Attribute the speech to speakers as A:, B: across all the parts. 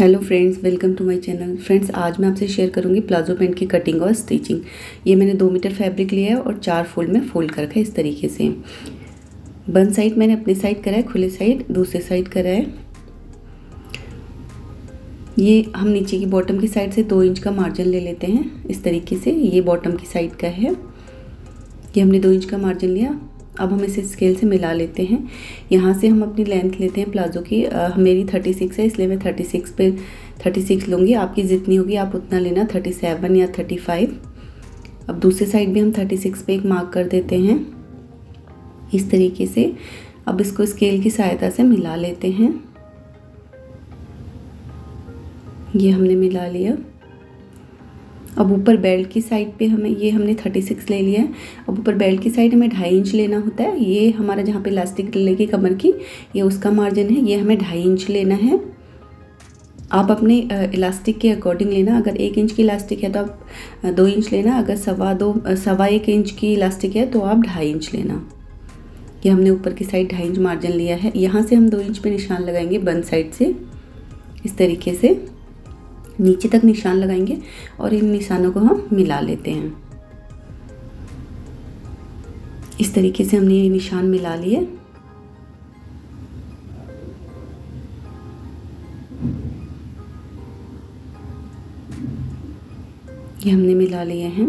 A: Hello friends, welcome to my channel. Friends, आज मैं आपसे शेयर करूंगी प्लाजो पैंट की कटिंग और स्टिचिंग। ये मैंने 2 मीटर फैब्रिक लिया है और 4 फोल्ड में फोल्ड कर रखा है इस तरीके से। बंद साइड मैंने अपनी साइड करा है, खुले साइड दूसरे साइड करा है। ये हम नीचे की बॉटम की साइड से 2 इंच का मार्जिन ले लेते हैं इस तरीके से। ये बॉटम की साइड का है, ये हमने 2 इंच का मार्जिन लिया। अब हम इसे स्केल से मिला लेते हैं। यहाँ से हम अपनी लेंथ लेते हैं प्लाजो की। मेरी 36 है, इसलिए मैं 36 लूँगी। आपकी जितनी होगी आप उतना लेना, 37 या 35। अब दूसरी साइड भी हम 36 पे एक मार्क कर देते हैं इस तरीके से। अब इसको स्केल की सहायता से मिला लेते हैं। ये हमने मिला लिया। अब ऊपर बेल्ट की साइड पे हमने 36 ले लिया है। अब ऊपर बेल्ट की साइड हमें 2.5 इंच लेना होता है। ये हमारा जहाँ पे इलास्टिक डलेगी कमर की, ये उसका मार्जिन है। ये हमें 2.5 इंच लेना है। आप अपने इलास्टिक के अकॉर्डिंग लेना। अगर 1 इंच की इलास्टिक है तो आप 2 इंच लेना। अगर 1.25 इंच की इलास्टिक है तो आप 2.5 इंच लेना। ये हमने ऊपर की साइड 2.5 इंच मार्जिन लिया है। यहाँ से हम 2 इंच पे निशान लगाएंगे बंद साइड से इस तरीके से नीचे तक निशान लगाएंगे और इन निशानों को हम मिला लेते हैं। इस तरीके से हमने ये निशान मिला लिए। ये हमने मिला लिए हैं।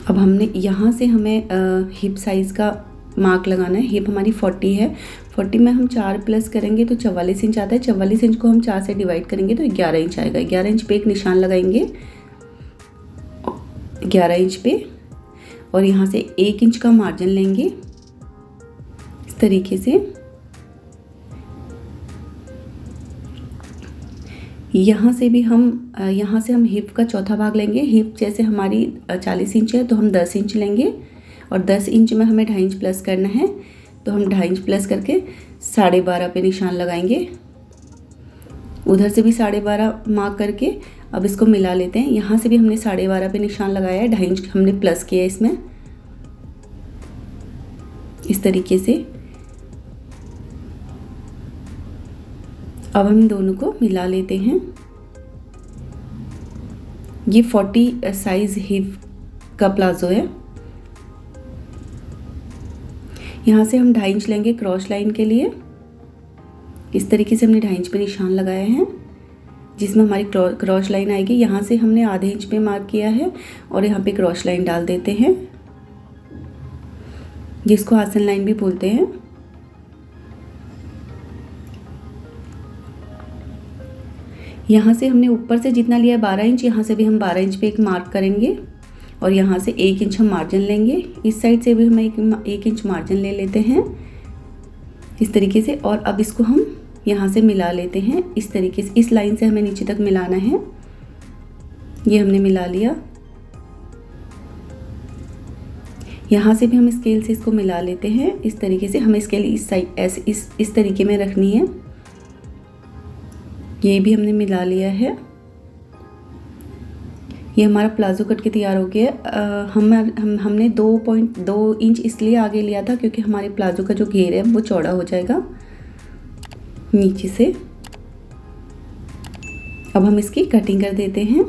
A: अब हमने यहाँ से हमें हिप साइज़ का मार्क लगाना है। हिप हमारी 40 है। 40 में हम 4 प्लस करेंगे तो 44 इंच आता है। 44 इंच को हम 4 से डिवाइड करेंगे तो 11 इंच आएगा। 11 इंच पे एक निशान लगाएंगे 11 इंच पे, और यहाँ से 1 इंच का मार्जिन लेंगे इस तरीके से। यहाँ से हम हिप का चौथा भाग लेंगे। हिप जैसे हमारी 40 इंच है तो हम 10 इंच लेंगे, और 10 इंच में हमें 2.5 इंच प्लस करना है तो हम 2.5 इंच प्लस करके 12.5 पे निशान लगाएंगे। उधर से भी 12.5 मार्क करके अब इसको मिला लेते हैं। यहाँ से भी हमने 12.5 पे निशान लगाया है, 2.5 इंच हमने प्लस किया है इसमें इस तरीके से। अब हम दोनों को मिला लेते हैं। ये 40 साइज हिप का प्लाजो है। यहाँ से हम 2.5 इंच लेंगे क्रॉस लाइन के लिए। इस तरीके से हमने 2.5 इंच पे निशान लगाया है जिसमें हमारी क्रॉस लाइन आएगी। यहाँ से हमने आधे इंच पे मार्क किया है और यहाँ पे क्रॉस लाइन डाल देते हैं, जिसको आसन लाइन भी बोलते हैं। यहाँ से हमने ऊपर से जितना लिया है 12 इंच, यहाँ से भी हम 12 इंच पे एक मार्क करेंगे और यहाँ से 1 इंच हम मार्जिन लेंगे। इस साइड से भी हम 1 इंच मार्जिन ले लेते हैं इस तरीके से। और अब इसको हम यहाँ से मिला लेते हैं इस तरीके से। इस लाइन से हमें नीचे तक मिलाना है। ये हमने मिला लिया। यहाँ से भी हम स्केल से इसको मिला लेते हैं इस तरीके से। हमें स्केल इस साइड ऐसे इस तरीके में रखनी है। ये भी हमने मिला लिया है। ये हमारा प्लाजो कट के तैयार हो गया। हमने 2.2 इंच इसलिए आगे लिया था क्योंकि हमारे प्लाजो का जो घेर है वो चौड़ा हो जाएगा नीचे से। अब हम इसकी कटिंग कर देते हैं।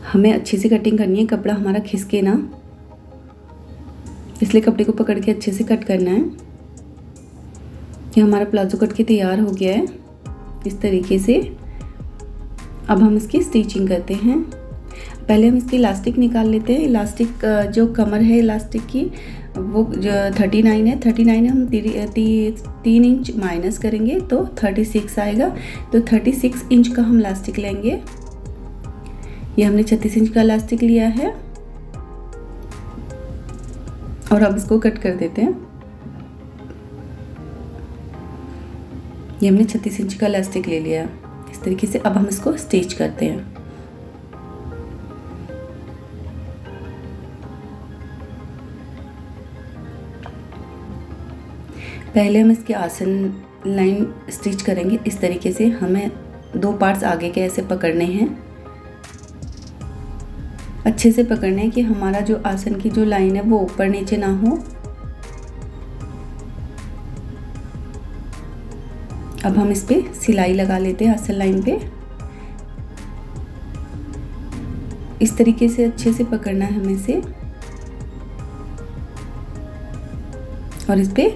A: हमें अच्छे से कटिंग करनी है, कपड़ा हमारा खिसके ना, इसलिए कपड़े को पकड़ के अच्छे से कट करना है। ये हमारा प्लाजो कट के तैयार हो गया है इस तरीके से। अब हम इसकी स्टिचिंग करते हैं। पहले हम इसकी इलास्टिक निकाल लेते हैं। इलास्टिक जो कमर है इलास्टिक की वो जो 39 है, 39 हम 3 इंच माइनस करेंगे तो 36 आएगा। तो 36 इंच का हम इलास्टिक लेंगे। ये हमने 36 इंच का इलास्टिक लिया है और अब इसको कट कर देते हैं। ये हमने 36 इंच का इलास्टिक ले लिया इस तरीके से। अब हम इसको स्टिच करते हैं। पहले हम इसके आसन लाइन स्टिच करेंगे। इस तरीके से हमें 2 पार्ट्स आगे के ऐसे पकड़ने हैं, अच्छे से पकड़ना है कि हमारा जो आसन की जो लाइन है वो ऊपर नीचे ना हो। अब हम इस पे सिलाई लगा लेते हैं आसन लाइन पे। इस तरीके से अच्छे से पकड़ना है हमें इसे और इस पे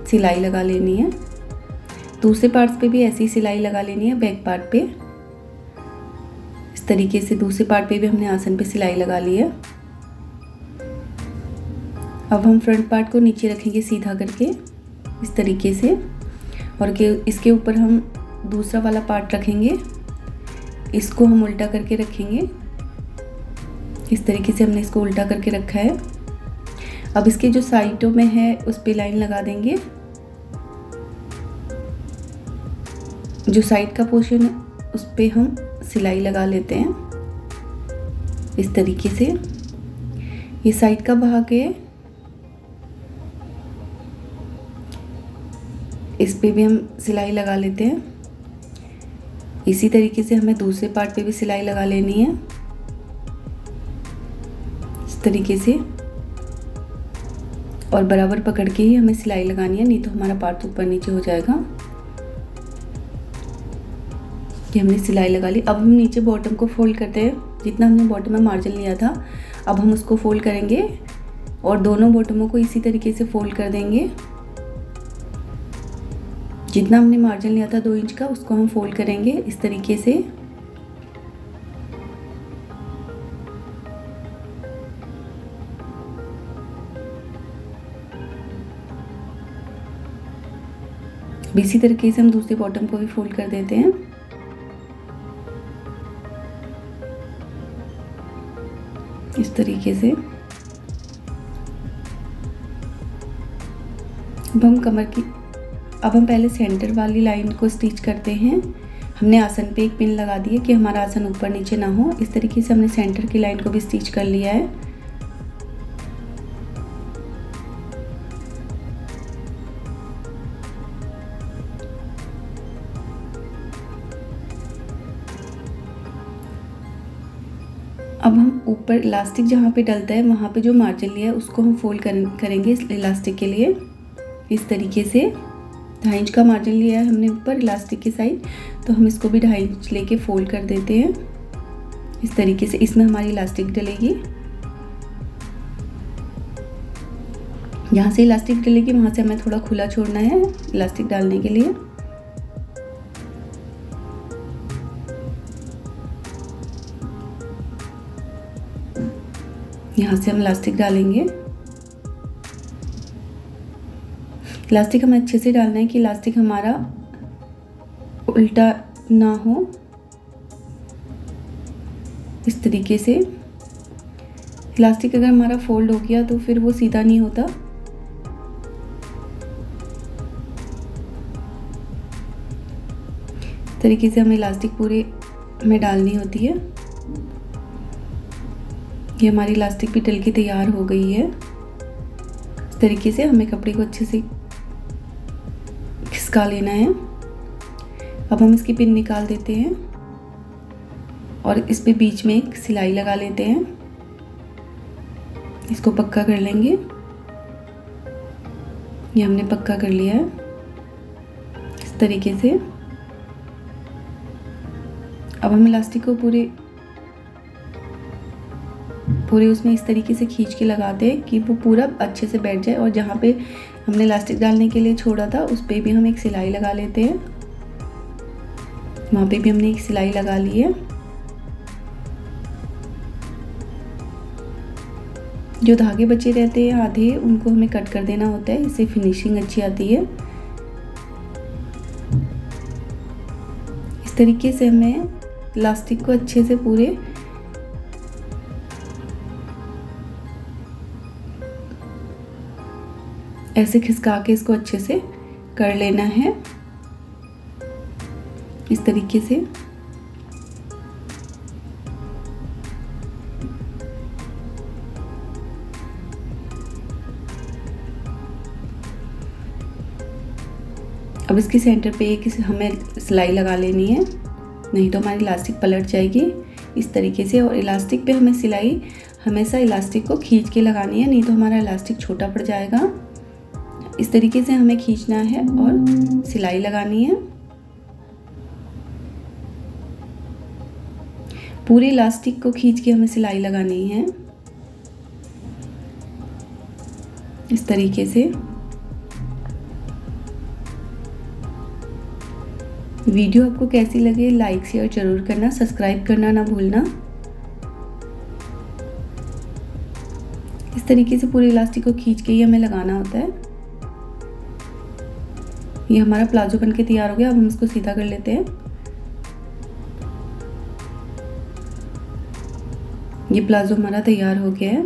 A: सिलाई लगा लेनी है। दूसरे पार्ट्स पे भी ऐसी सिलाई लगा लेनी है, बैक पार्ट पे। इस तरीके से दूसरे पार्ट पे भी हमने आसन पे सिलाई लगा ली है। अब हम फ्रंट पार्ट को नीचे रखेंगे सीधा करके इस तरीके से, और इसके ऊपर हम दूसरा वाला पार्ट रखेंगे। इसको हम उल्टा करके रखेंगे। इस तरीके से हमने इसको उल्टा करके रखा है। अब इसके जो साइडों में है उस पे लाइन लगा देंगे। जो साइड का पोर्शन है उस पे हम सिलाई लगा लेते हैं इस तरीके से। ये साइड का भाग है, इस पे भी हम सिलाई लगा लेते हैं। इसी तरीके से हमें दूसरे पार्ट पे भी सिलाई लगा लेनी है इस तरीके से, और बराबर पकड़ के ही हमें सिलाई लगानी है, नहीं तो हमारा पार्ट ऊपर नीचे हो जाएगा। ये हमने सिलाई लगा ली। अब हम नीचे बॉटम को फोल्ड करते हैं। जितना हमने बॉटम में मार्जिन लिया था अब हम उसको फोल्ड करेंगे और दोनों बॉटमों को इसी तरीके से फोल्ड कर देंगे। जितना हमने मार्जिन लिया था 2 इंच का उसको हम फोल्ड करेंगे इस तरीके से। इसी तरीके से हम दूसरे बॉटम को भी फोल्ड कर देते हैं। इस तरीके से अब हम पहले सेंटर वाली लाइन को स्टिच करते हैं। हमने आसन पे एक पिन लगा दी है कि हमारा आसन ऊपर नीचे ना हो। इस तरीके से हमने सेंटर की लाइन को भी स्टिच कर लिया है। अब हम ऊपर इलास्टिक जहाँ पे डलता है वहाँ पे जो मार्जिन लिया है उसको हम फोल्ड करेंगे इस इलास्टिक के लिए। इस तरीके से 2.5 इंच का मार्जिन लिया है हमने ऊपर इलास्टिक की साइड, तो हम इसको भी 2.5 इंच लेके फोल्ड कर देते हैं इस तरीके से। इसमें हमारी इलास्टिक डलेगी। जहाँ से इलास्टिक डलेगी वहाँ से हमें थोड़ा खुला छोड़ना है इलास्टिक डालने के लिए। यहाँ से हम इलास्टिक डालेंगे। इलास्टिक हमें अच्छे से डालना है कि इलास्टिक हमारा उल्टा ना हो। इस तरीके से इलास्टिक अगर हमारा फोल्ड हो गया तो फिर वो सीधा नहीं होता। इस तरीके से हमें इलास्टिक पूरे में डालनी होती है। ये हमारी इलास्टिक भी डल के तैयार हो गई है। इस तरीके से हमें कपड़े को अच्छे से खिसका लेना है। अब हम इसकी पिन निकाल देते हैं और इस पे बीच में एक सिलाई लगा लेते हैं। इसको पक्का कर लेंगे। ये हमने पक्का कर लिया है इस तरीके से। अब हम इलास्टिक को पूरे उसमें इस तरीके से खींच के लगाते हैं कि वो पूरा अच्छे से बैठ जाए, और जहाँ पे हमने इलास्टिक डालने के लिए छोड़ा था उस पे भी हम एक सिलाई लगा लेते हैं। वहाँ पे भी हमने एक सिलाई लगा ली है। जो धागे बचे रहते हैं आधे उनको हमें कट कर देना होता है, इससे फिनिशिंग अच्छी आती है। इस तरीके से हमें इलास्टिक को अच्छे से पूरे ऐसे खिसका के इसको अच्छे से कर लेना है इस तरीके से। अब इसके सेंटर पे एक हमें सिलाई लगा लेनी है, नहीं तो हमारी इलास्टिक पलट जाएगी इस तरीके से। और इलास्टिक पे हमें सिलाई हमेशा इलास्टिक को खींच के लगानी है, नहीं तो हमारा इलास्टिक छोटा पड़ जाएगा। इस तरीके से हमें खींचना है और सिलाई लगानी है। पूरे इलास्टिक को खींच के हमें सिलाई लगानी है इस तरीके से। वीडियो आपको कैसी लगे लाइक शेयर जरूर करना, सब्सक्राइब करना ना भूलना। इस तरीके से पूरे इलास्टिक को खींच के ही हमें लगाना होता है। ये हमारा प्लाजो बन के तैयार हो गया। अब हम इसको सीधा कर लेते हैं। ये प्लाजो हमारा तैयार हो गया है।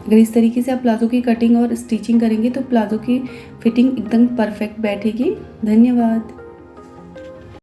A: अगर इस तरीके से आप प्लाजो की कटिंग और स्टिचिंग करेंगे तो प्लाजो की फिटिंग एकदम परफेक्ट बैठेगी। धन्यवाद।